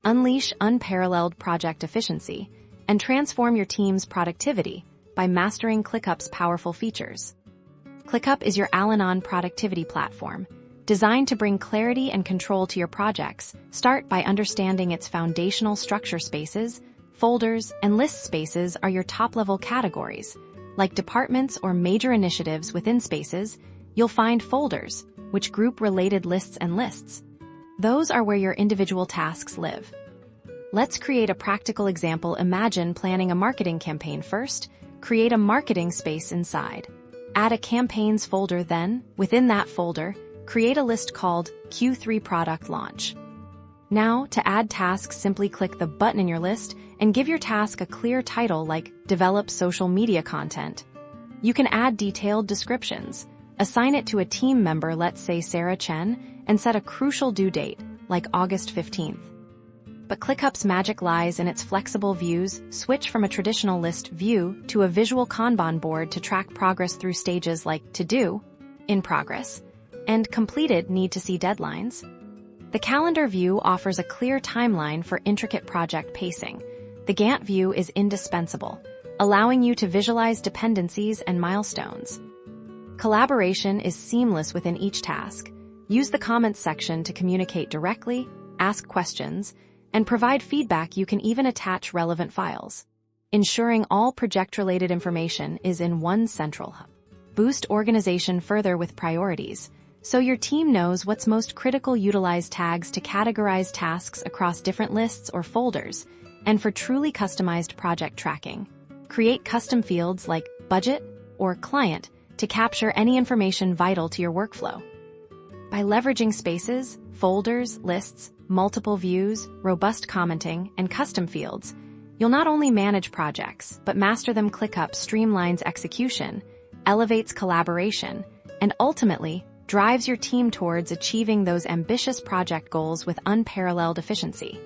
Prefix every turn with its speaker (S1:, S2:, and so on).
S1: Unleash unparalleled project efficiency and transform your team's productivity by mastering Clickup's powerful features. Clickup is your all-in-one productivity platform, designed to bring clarity and control to your projects. Start by understanding its foundational structure. Spaces, folders, and list spaces are your top-level categories. Like departments or major initiatives within spaces, you'll find folders, which group related lists and lists. Those are where your individual tasks live. Let's create a practical example. Imagine planning a marketing campaign. First, create a marketing space inside. Add a campaigns folder. Then, within that folder, create a list called Q3 Product Launch. Now, to add tasks, simply click the button in your list and give your task a clear title like Develop Social Media Content. You can add detailed descriptions, assign it to a team member, let's say Sarah Chen, and set a crucial due date, like August 15th. But Clickup's magic lies in its flexible views. Switch from a traditional list view to a visual Kanban board to track progress through stages like To Do, In Progress, and Completed, Need to See deadlines. The calendar view offers a clear timeline for intricate project pacing. The Gantt view is indispensable, allowing you to visualize dependencies and milestones. Collaboration is seamless within each task. Use the comments section to communicate directly, ask questions, and provide feedback. You can even attach relevant files, ensuring all project-related information is in one central hub. Boost organization further with priorities, so your team knows what's most critical. Utilize tags to categorize tasks across different lists or folders, and for truly customized project tracking, create custom fields like budget or client to capture any information vital to your workflow. By leveraging spaces, folders, lists, multiple views, robust commenting, and custom fields, you'll not only manage projects, but master them. Clickup streamlines execution, elevates collaboration, and ultimately drives your team towards achieving those ambitious project goals with unparalleled efficiency.